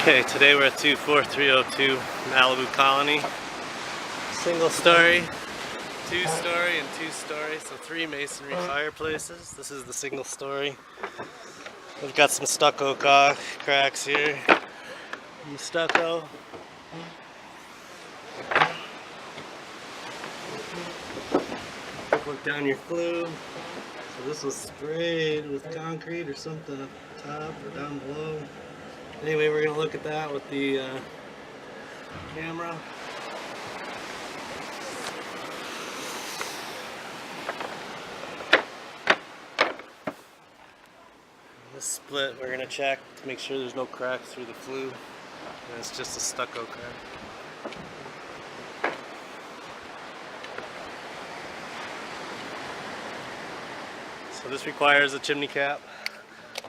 Okay, today we're at 24302 Malibu Colony. Single story, two-story, and two-story, so 3 masonry fireplaces. This is the single story. We've got some stucco cracks here. Some stucco. Look down your flue. So this was sprayed with concrete or something up top or down below. Anyway, we're going to look at that with the camera. This split we're going to check to make sure there's no cracks through the flue. And it's just a stucco crack. So this requires a chimney cap,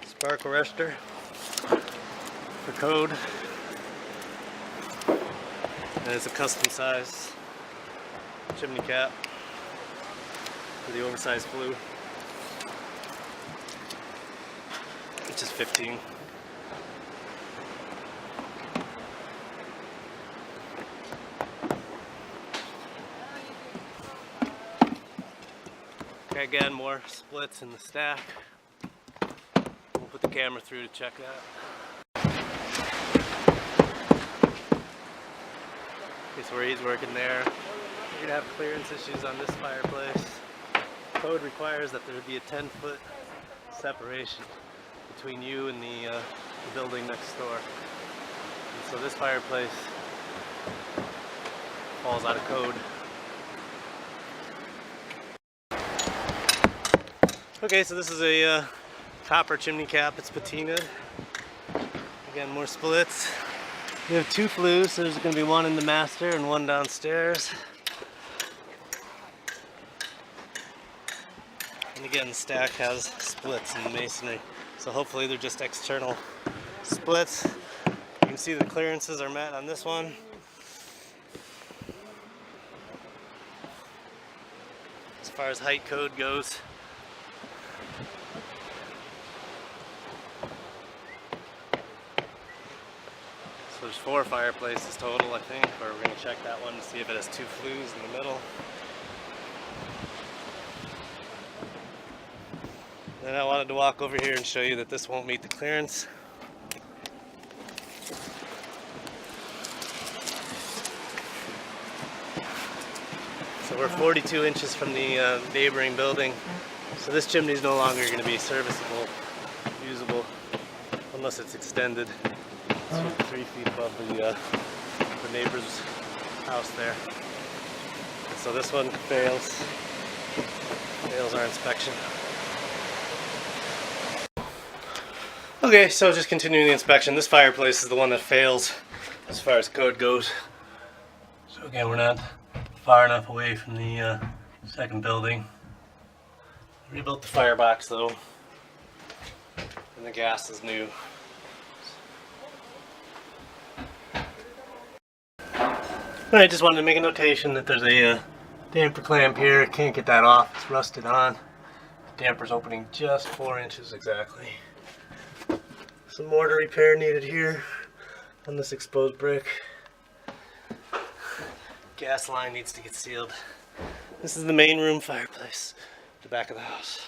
spark arrestor for code, and it's a custom size chimney cap for the oversized flue, which is 15. Okay, again, more splits in the stack. We'll put the camera through to check that. Okay, so where he's working there, you're gonna have clearance issues on this fireplace. Code requires that there be a 10-foot separation between you and the building next door. And so this fireplace falls out of code. Okay, so this is a copper chimney cap. It's patinaed. Again, more splits. We have 2 flues, so there's going to be one in the master and one downstairs. And again, the stack has splits in the masonry, so hopefully they're just external splits. You can see the clearances are met on this one. As far as height code goes, so there's 4 fireplaces total, I think, or we're going to check that one to see if it has 2 flues in the middle. Then I wanted to walk over here and show you that this won't meet the clearance. So we're 42 inches from the neighboring building, so this chimney is no longer going to be serviceable, usable, unless it's extended. It's 3 feet above the neighbor's house there. And so this one fails our inspection. Okay, so just continuing the inspection. This fireplace is the one that fails as far as code goes. So again, we're not far enough away from the second building. Rebuilt the firebox though, and the gas is new. I just wanted to make a notation that there's a damper clamp here. Can't get that off, it's rusted on. The damper's opening just 4 inches exactly. Some mortar repair needed here on this exposed brick. Gas line needs to get sealed. This is the main room fireplace, the back of the house.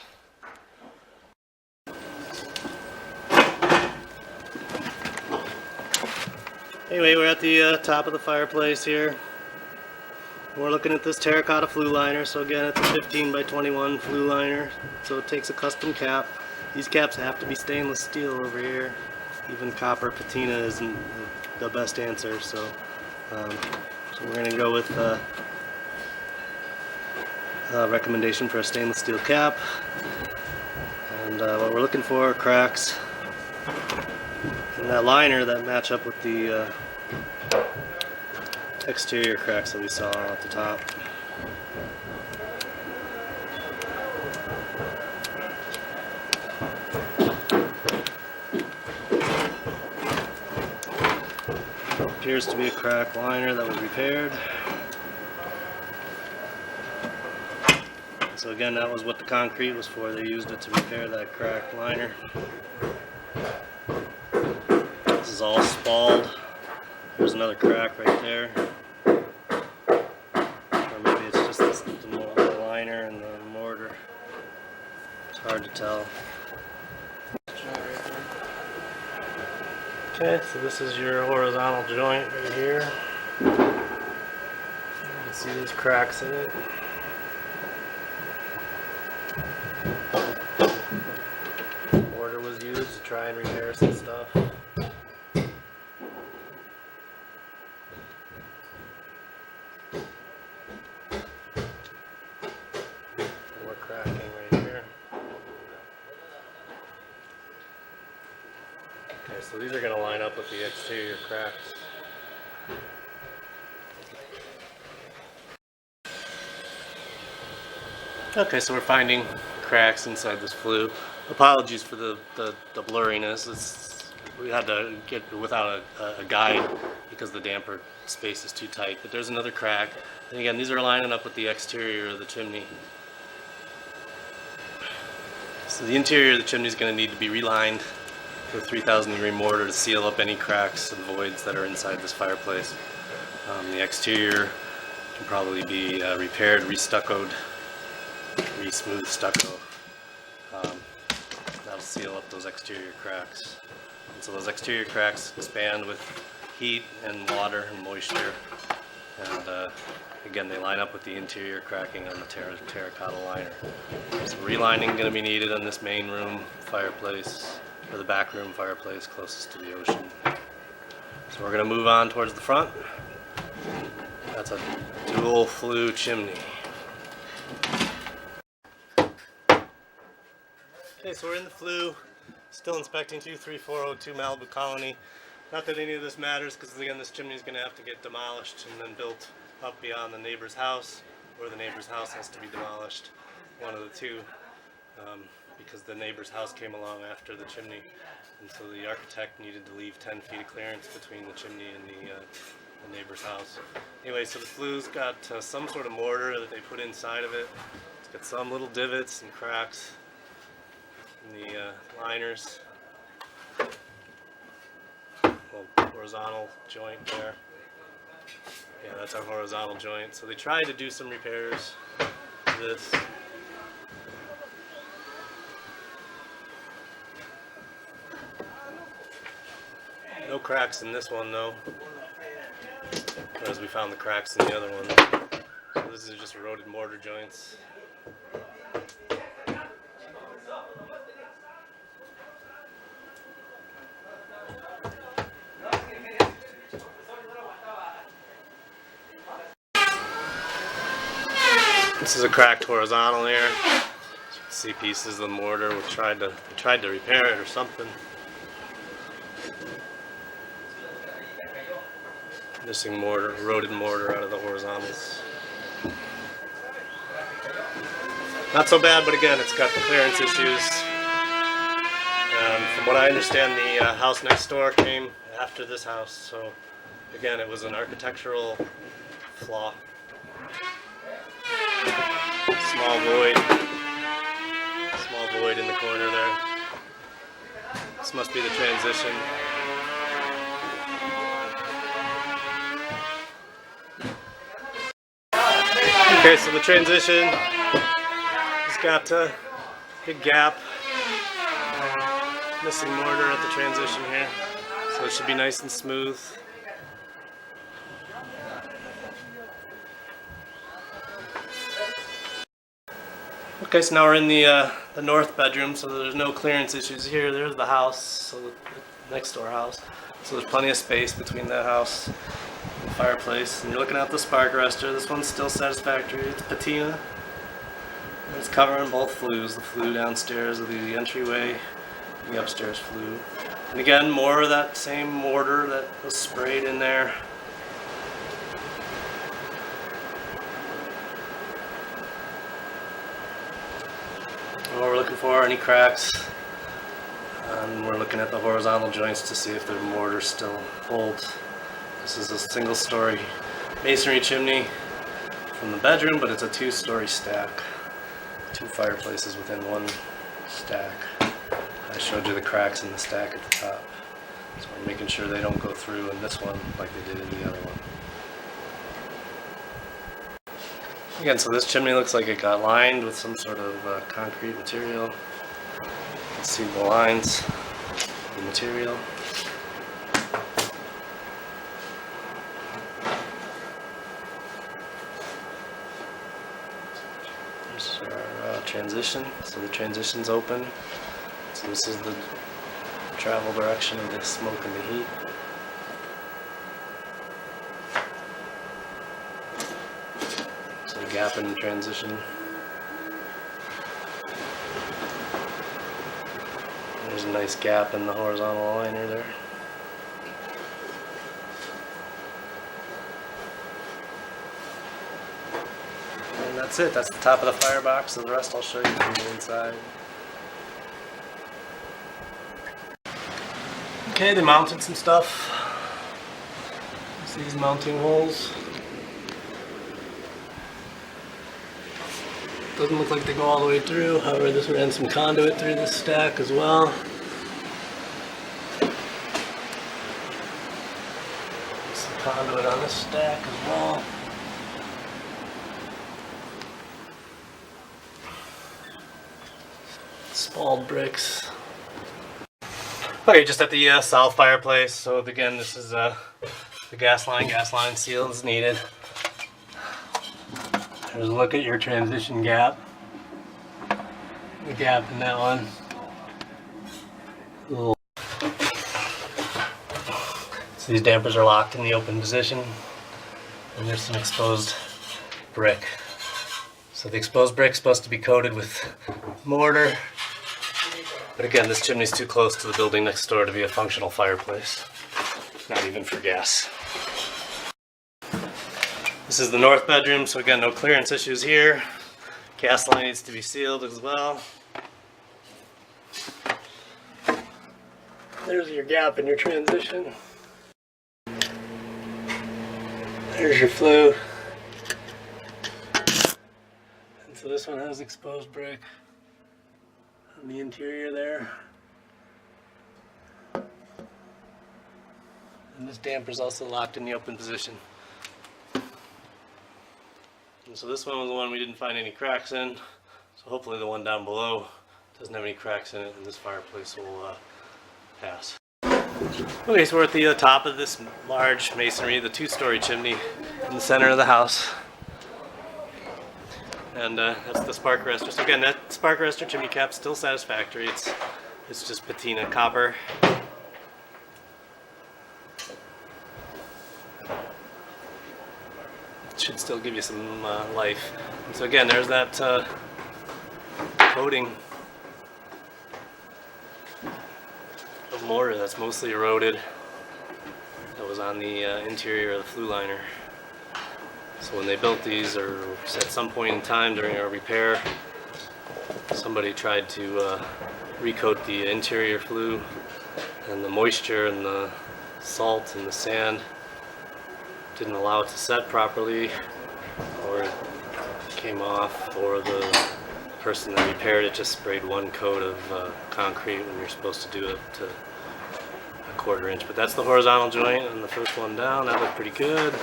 Anyway, we're at the top of the fireplace here. We're looking at this terracotta flue liner. So again, it's a 15 by 21 flue liner. So it takes a custom cap. These caps have to be stainless steel over here. Even copper patina isn't the best answer. So we're going to go with a recommendation for a stainless steel cap. And what we're looking for are cracks in that liner that match up with the exterior cracks that we saw at the top. Appears to be a cracked liner that was repaired. So again, that was what the concrete was for. They used it to repair that cracked liner. This is all spalled. There's another crack right there. Or maybe it's just the liner and the mortar. It's hard to tell. Okay, so this is your horizontal joint right here. You can see there's cracks in it. Mortar was used to try and repair some stuff. More cracking right here. Okay, so these are going to line up with the exterior cracks. Okay, so we're finding cracks inside this flue. Apologies for the blurriness. We had to get without a guide because the damper space is too tight. But there's another crack. And again, these are lining up with the exterior of the chimney. So the interior of the chimney is going to need to be relined with 3,000 degree mortar to seal up any cracks and voids that are inside this fireplace. The exterior can probably be repaired, re-stuccoed, re-smooth stucco. That'll seal up those exterior cracks. And so those exterior cracks expand with heat and water and moisture. And again, they line up with the interior cracking on the terracotta liner. So relining going to be needed on this main room fireplace, or the back room fireplace closest to the ocean. So we're going to move on towards the front. That's a dual flue chimney. Okay, so we're in the flue, still inspecting 23402 Malibu Colony. Not that any of this matters, because again, this chimney is going to have to get demolished and then built up beyond the neighbor's house, or the neighbor's house has to be demolished, one of the two, because the neighbor's house came along after the chimney, and so the architect needed to leave 10 feet of clearance between the chimney and the neighbor's house. Anyway, so the flue's got some sort of mortar that they put inside of it. It's got some little divots and cracks in the liners. Little horizontal joint there. Yeah, that's our horizontal joint. So they tried to do some repairs to this. No cracks in this one though, whereas we found the cracks in the other one. So this is just eroded mortar joints. This is a cracked horizontal here. You can see pieces of the mortar. We tried to repair it or something. Missing mortar, eroded mortar out of the horizontals. Not so bad, but again, it's got the clearance issues. From what I understand, the house next door came after this house, so again, it was an architectural flaw. Small void in the corner there. This must be the transition. Okay, so the transition has got a big gap. Missing mortar at the transition here. So it should be nice and smooth. Okay, so now we're in the north bedroom, so there's no clearance issues here. There's the house, so the next door house. So there's plenty of space between that house and the fireplace. And you're looking at the spark arrestor. This one's still satisfactory. It's patina. And it's covering both flues. The flue downstairs of the entryway and the upstairs flue. And again, more of that same mortar that was sprayed in there. What we're looking for, any cracks, and we're looking at the horizontal joints to see if the mortar still holds. This is a single story masonry chimney from the bedroom, but it's a 2-story stack. 2 fireplaces within one stack. I showed you the cracks in the stack at the top. So we're making sure they don't go through in this one like they did in the other one. Again, so this chimney looks like it got lined with some sort of concrete material. You can see the lines, the material. There's our transition. So the transition's open. So this is the travel direction of the smoke and the heat. So a gap in the transition. There's a nice gap in the horizontal liner there. And that's it. That's the top of the firebox. So the rest I'll show you from the inside. Okay, they mounted some stuff. See these mounting holes. Doesn't look like they go all the way through. However, this ran some conduit through this stack as well. Some conduit on this stack as well. Spalled bricks. Okay, just at the south fireplace. So again, this is the gas line. Gas line seal is needed. There's a look at your transition gap. The gap in that one. So these dampers are locked in the open position. And there's some exposed brick. So the exposed brick is supposed to be coated with mortar. But again, this chimney's too close to the building next door to be a functional fireplace. Not even for gas. This is the north bedroom, so again, no clearance issues here. Gas line needs to be sealed as well. There's your gap in your transition. There's your flue. And so this one has exposed brick on the interior there. And this damper's also locked in the open position. And so this one was the one we didn't find any cracks in. So hopefully the one down below doesn't have any cracks in it and this fireplace will pass. Okay, so we're at the top of this large masonry, the two-story chimney in the center of the house. And that's the spark arrestor. So again, that spark arrestor chimney cap's still satisfactory. It's just patina copper. Should still give you some life. And so again, there's that coating of mortar that's mostly eroded that was on the interior of the flue liner. So when they built these, or at some point in time during our repair, somebody tried to recoat the interior flue, and the moisture and the salt and the sand didn't allow it to set properly, or it came off, or the person that repaired it just sprayed one coat of concrete when you're supposed to do it to a 1/4 inch. But that's the horizontal joint and the first one down. That looked pretty good.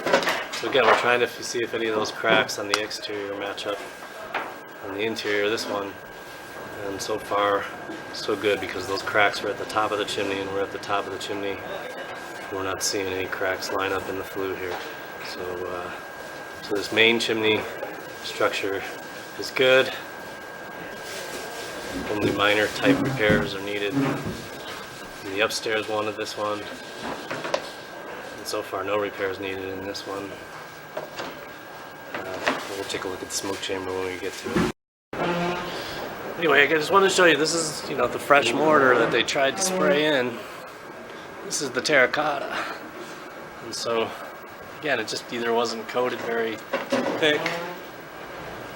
So again, we're trying to see if any of those cracks on the exterior match up on the interior of this one. And so far, so good, because those cracks were at the top of the chimney, and we're at the top of the chimney. We're not seeing any cracks line up in the flue here. So this main chimney structure is good. Only minor type repairs are needed. And the upstairs one of this one. And so far no repairs needed in this one. We'll take a look at the smoke chamber when we get to it. Anyway, I just wanted to show you, this is, the fresh mortar that they tried to spray in. This is the terracotta. And so, again, it just either wasn't coated very thick.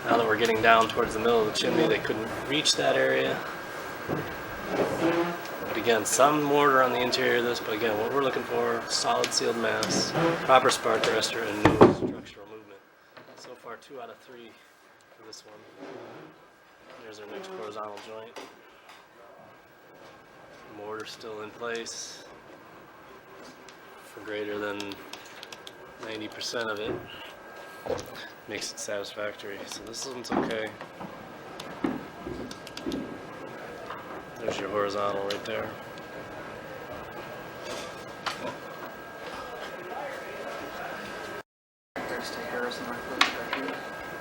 Now that we're getting down towards the middle of the chimney, they couldn't reach that area. But again, some mortar on the interior of this, but again, what we're looking for, solid sealed mass, proper spark arrestor, and no structural movement. So far, 2 out of 3 for this one. There's our next horizontal joint. Mortar still in place. for greater than 90% of it makes it satisfactory. So this one's okay. There's your horizontal right there.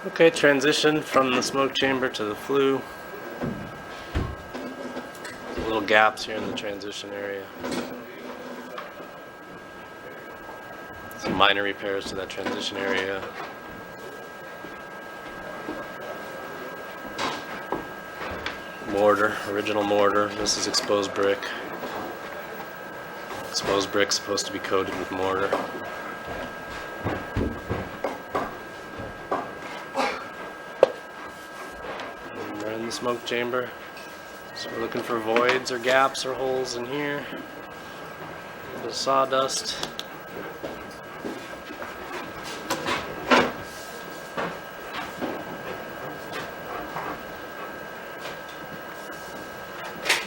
Okay, transition from the smoke chamber to the flue. Little gaps here in the transition area. Some minor repairs to that transition area. Mortar, original mortar. This is exposed brick. Exposed brick's supposed to be coated with mortar. And we're in the smoke chamber. So we're looking for voids or gaps or holes in here. A bit of sawdust.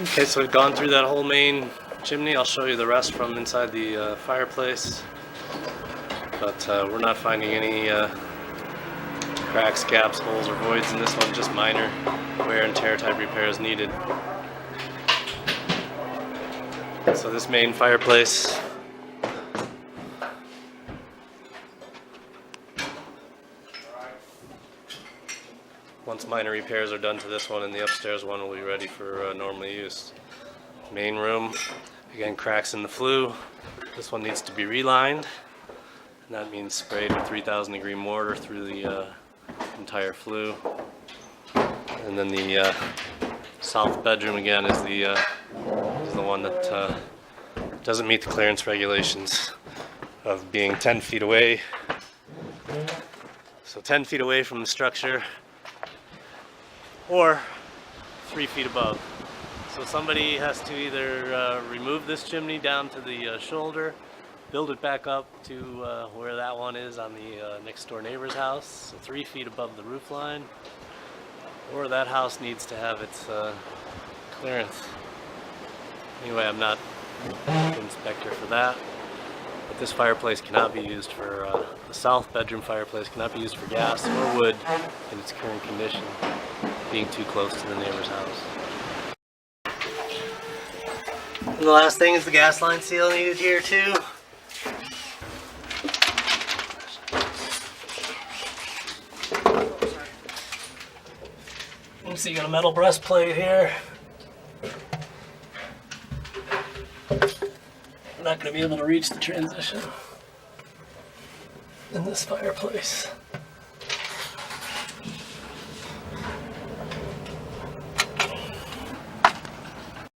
Okay, so we've gone through that whole main chimney. I'll show you the rest from inside the fireplace. But we're not finding any cracks, gaps, holes, or voids in this one, just minor wear and tear type repairs needed. So this main fireplace, once minor repairs are done to this one, and the upstairs one will be ready for normal use. Main room, again, cracks in the flue. This one needs to be relined, and that means sprayed with 3,000 degree mortar through the entire flue. And then the south bedroom again is the one that doesn't meet the clearance regulations of being 10 feet away. So 10 feet away from the structure, or 3 feet above. So somebody has to either remove this chimney down to the shoulder, build it back up to where that one is on the next door neighbor's house, so 3 feet above the roof line, or that house needs to have its clearance. Anyway, I'm not the inspector for that, but this fireplace cannot be used for, the south bedroom fireplace cannot be used for gas or wood in its current condition, being too close to the neighbor's house. And the last thing is the gas line seal needed here too. You see, you got a metal breastplate here. I'm not going to be able to reach the transition in this fireplace.